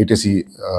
ATC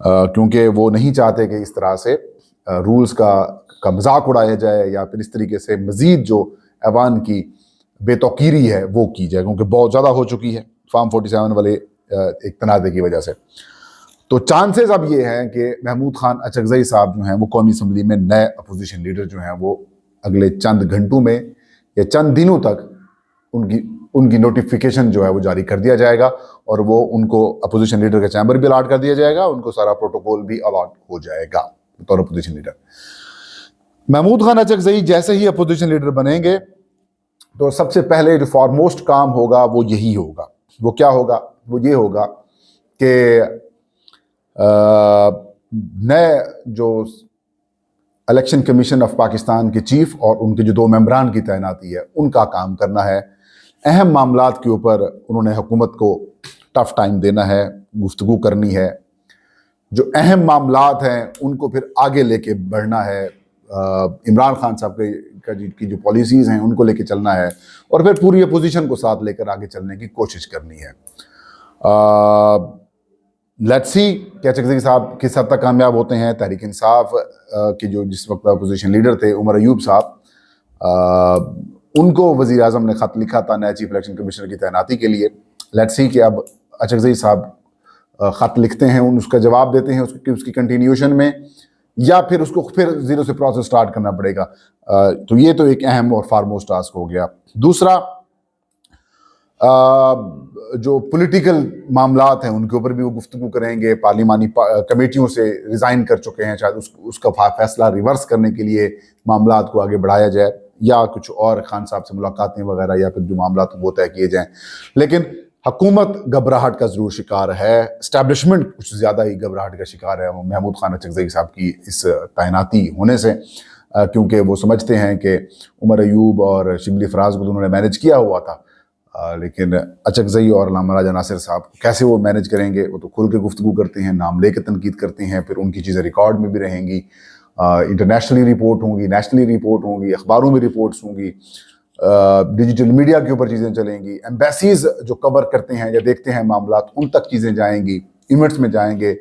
کیونکہ وہ نہیں چاہتے کہ اس طرح سے رولز کا مذاق اڑایا جائے یا پھر اس طریقے سے مزید جو ایوان کی بے توقیری ہے وہ کی جائے، کیونکہ بہت زیادہ ہو چکی ہے فارم 47 والے ایک تنازع کی وجہ سے۔ تو چانسز اب یہ ہیں کہ محمود خان اچکزئی صاحب جو ہیں وہ قومی اسمبلی میں نئے اپوزیشن لیڈر جو ہیں وہ اگلے چند گھنٹوں میں یا چند دنوں تک ان کی نوٹیفیکیشن جو ہے وہ جاری کر دیا جائے گا، اور وہ ان کو اپوزیشن لیڈر کا چیمبر بھی الاٹ کر دیا جائے گا، ان کو سارا پروٹوکول بھی الاٹ ہو جائے گا بطور اپوزیشن لیڈر۔ محمود خان اچکزئی جیسے ہی اپوزیشن لیڈر بنیں گے تو سب سے پہلے جو فارموسٹ کام ہوگا وہ یہی ہوگا۔ وہ کیا ہوگا؟ وہ یہ ہوگا کہ نئے جو الیکشن کمیشن آف پاکستان کے چیف اور ان کے جو 2 ممبران کی تعیناتی ہے ان کا کام کرنا ہے۔ اہم معاملات کے اوپر انہوں نے حکومت کو ٹف ٹائم دینا ہے، گفتگو کرنی ہے، جو اہم معاملات ہیں ان کو پھر آگے لے کے بڑھنا ہے، عمران خان صاحب کی جو پالیسیز ہیں ان کو لے کے چلنا ہے، اور پھر پوری اپوزیشن کو ساتھ لے کر آگے چلنے کی کوشش کرنی ہے۔ لیٹس سی کہ اچکزئی صاحب کس حد تک کامیاب ہوتے ہیں۔ تحریک انصاف کے جو جس وقت اپوزیشن لیڈر تھے عمر ایوب صاحب، ان کو وزیر اعظم نے خط لکھا تھا نئے چیف الیکشن کمیشنر کی تعیناتی کے لیے۔ لیٹس سی کہ اب اچکزئی صاحب خط لکھتے ہیں، اس کا جواب دیتے ہیں اس کی کنٹینیوشن میں، یا پھر اس کو پھر زیرو سے پروسیس سٹارٹ کرنا پڑے گا۔ تو یہ تو ایک اہم اور فارموسٹ ٹاسک ہو گیا۔ دوسرا، جو پولیٹیکل معاملات ہیں ان کے اوپر بھی وہ گفتگو کریں گے۔ پارلیمانی کمیٹیوں سے ریزائن کر چکے ہیں، شاید اس کا فیصلہ ریورس کرنے کے لیے معاملات کو آگے بڑھایا جائے، یا کچھ اور خان صاحب سے ملاقاتیں وغیرہ، یا پھر جو معاملات وہ طے کیے جائیں۔ لیکن حکومت گھبراہٹ کا ضرور شکار ہے، اسٹیبلشمنٹ کچھ زیادہ ہی گھبراہٹ کا شکار ہے محمود خان اچکزئی صاحب کی اس تعیناتی ہونے سے، کیونکہ وہ سمجھتے ہیں کہ عمر ایوب اور شبلی فراز کو انہوں نے مینج کیا ہوا تھا، لیکن اچکزئی اور علامہ راجہ ناصر صاحب کیسے وہ مینج کریں گے؟ وہ تو کھل کے گفتگو کرتے ہیں، نام لے کے تنقید کرتے ہیں، پھر ان کی چیزیں ریکارڈ میں بھی رہیں گی، انٹرنیشنلی رپورٹ ہوں گی، نیشنلی رپورٹ ہوں گی، اخباروں میں رپورٹس ہوں گی، ڈیجیٹل میڈیا کے اوپر چیزیں چلیں گی، ایمبیسیز جو کور کرتے ہیں یا دیکھتے ہیں معاملات ان تک چیزیں جائیں گی، ایونٹس میں جائیں گے،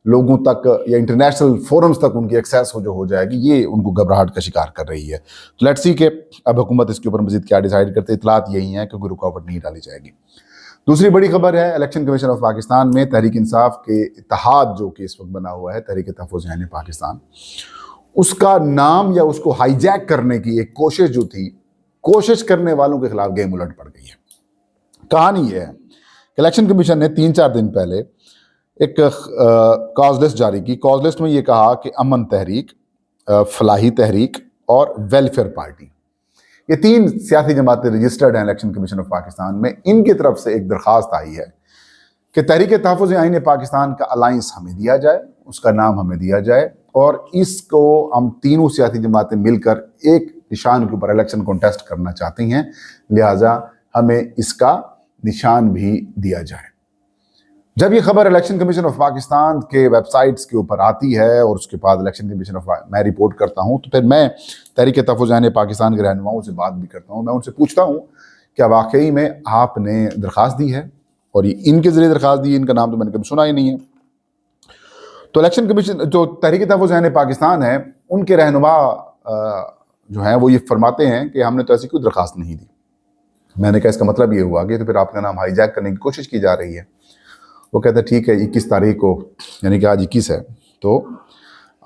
لوگوں تک یا انٹرنیشنل فورمز تک ان کی ایکسیس ہو جائے گی۔ یہ ان کو گھبراہٹ کا شکار کر رہی ہے۔ تو لیٹس سی کہ اب حکومت اس کے اوپر مزید کیا ڈیسائیڈ کرتے، اطلاعات یہی ہیں کہ کوئی رکاوٹ نہیں ڈالی جائے گی۔ دوسری بڑی خبر ہے الیکشن کمیشن آف پاکستان میں تحریک انصاف کے اتحاد جو کہ اس وقت بنا ہوا ہے، تحریک تحفظ ذہن پاکستان، اس کا نام یا اس کو ہائی جیک کرنے کی ایک کوشش جو تھی، کوشش کرنے والوں کے خلاف گیم الٹ پڑ گئی ہے۔ کہانی یہ ہے کہ الیکشن کمیشن نے 3-4 دن پہلے ایک کاز لسٹ جاری کی۔ کاز لسٹ میں یہ کہا کہ امن تحریک، فلاحی تحریک اور ویلفیئر پارٹی، یہ 3 سیاسی جماعتیں رجسٹرڈ ہیں الیکشن کمیشن آف پاکستان میں۔ ان کی طرف سے ایک درخواست آئی ہے کہ تحریک تحفظ آئین پاکستان کا الائنس ہمیں دیا جائے، اس کا نام ہمیں دیا جائے، اور اس کو ہم تینوں سیاسی جماعتیں مل کر ایک نشان کے اوپر الیکشن کنٹیسٹ کرنا چاہتی ہیں، لہٰذا ہمیں اس کا نشان بھی دیا جائے۔ جب یہ خبر الیکشن کمیشن آف پاکستان کے ویب سائٹس کے اوپر آتی ہے اور اس کے بعد الیکشن کمیشن آف میں رپورٹ کرتا ہوں، تو پھر میں تحریک تحفظ ذہن پاکستان کے رہنماؤں سے بات بھی کرتا ہوں۔ میں ان سے پوچھتا ہوں کیا واقعی میں آپ نے درخواست دی ہے، اور یہ ان کے ذریعے درخواست دی، ان کا نام تو میں نے کبھی سنا ہی نہیں ہے۔ تو الیکشن کمیشن جو تحریک تحفظ ذہن پاکستان ہے، ان کے رہنما جو ہیں وہ یہ فرماتے ہیں کہ ہم نے تو ایسی کوئی درخواست نہیں دی۔ میں نے کہا اس کا مطلب یہ ہوا کہ تو پھر آپ کا نام ہائی جیک کرنے کی کوشش کی جا رہی ہے۔ وہ کہتا ہے ٹھیک ہے 21 تاریخ کو، یعنی کہ آج 21 ہے، تو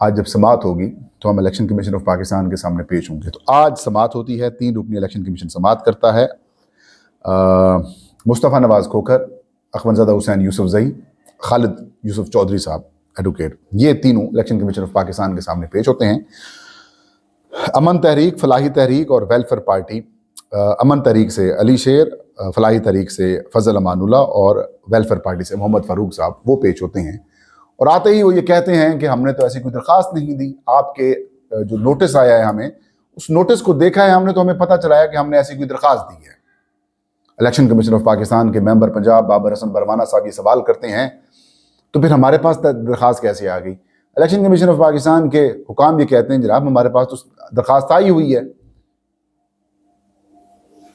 آج جب سماعت ہوگی تو ہم الیکشن کمیشن آف پاکستان کے سامنے پیش ہوں گے۔ تو آج سماعت ہوتی ہے، 3 رکنی الیکشن کمیشن سماعت کرتا ہے۔ مصطفیٰ نواز کھوکھر، اخونزادہ حسین یوسفزئی، خالد یوسف چودھری صاحب ایڈوکیٹ، یہ تینوں الیکشن کمیشن آف پاکستان کے سامنے پیش ہوتے ہیں۔ امن تحریک، فلاحی تحریک اور ویلفیئر پارٹی، امن تحریک سے علی شیر، فلاحی تحریک سے فضل امان اللہ اور ویلفیئر پارٹی سے محمد فاروق صاحب وہ پیش ہوتے ہیں، اور آتے ہی وہ یہ کہتے ہیں کہ ہم نے تو ایسی کوئی درخواست نہیں دی، آپ کے جو نوٹس آیا ہے ہمیں، اس نوٹس کو دیکھا ہے ہم نے تو ہمیں پتہ چلا ہے کہ ہم نے ایسی کوئی درخواست دی ہے۔ الیکشن کمیشن آف پاکستان کے ممبر پنجاب بابر حسن بروانہ صاحب یہ سوال کرتے ہیں تو پھر ہمارے پاس درخواست کیسے آ گئی؟ الیکشن کمیشن آف پاکستان کے حکام یہ کہتے ہیں جناب ہمارے پاس تو درخواست آئی ہوئی ہے۔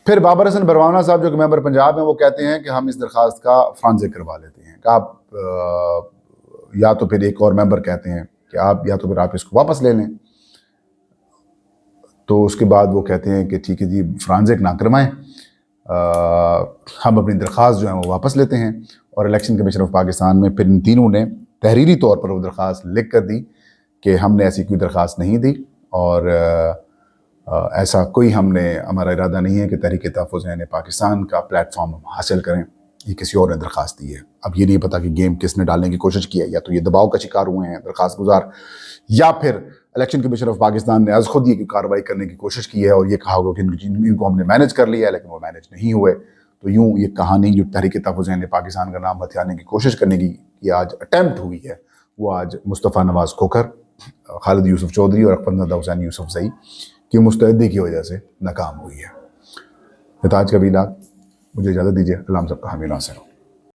پھر بابر حسن بروانہ صاحب جو کہ ممبر پنجاب ہیں وہ کہتے ہیں کہ ہم اس درخواست کا فرانزک کروا لیتے ہیں، کہ آپ یا تو پھر ایک اور ممبر کہتے ہیں کہ آپ یا تو پھر آپ اس کو واپس لے لیں. تو اس کے بعد وہ کہتے ہیں کہ ٹھیک ہے جی فرانزک نہ کروائیں, ہم اپنی درخواست جو ہے وہ واپس لیتے ہیں. اور الیکشن کمیشن آف پاکستان میں پھر ان تینوں نے تحریری طور پر وہ درخواست لکھ کر دی کہ ہم نے ایسی کوئی درخواست نہیں دی, اور ایسا کوئی ہمارا ارادہ نہیں ہے کہ تحریک تحفظ پاکستان کا پلیٹ فارم حاصل کریں. یہ کسی اور نے درخواست دی ہے. اب یہ نہیں پتا کہ گیم کس نے ڈالنے کی کوشش کی ہے, یا تو یہ دباؤ کا شکار ہوئے ہیں درخواست گزار, یا پھر الیکشن کمیشن آف پاکستان نے از خود یہ کارروائی کرنے کی کوشش کی ہے اور یہ کہا ہوگا کہ ان کو ہم نے مینیج کر لیا ہے, لیکن وہ مینیج نہیں ہوئے. تو یوں یہ کہانی جو تحریک تحفظ پاکستان کا نام ہتھیانے کی کوشش کرنے کی یہ آج اٹیمپٹ ہوئی ہے, وہ آج مصطفیٰ نواز کھوکھر, خالد یوسف چودھری اور اکبر زادہ حسین یوسف زئی کی مستعدی کی وجہ سے ناکام ہوئی ہے. نتاج کا ویلاگ, مجھے اجازت دیجیے. اللہ ہم سب کا حامی ناصر ہو.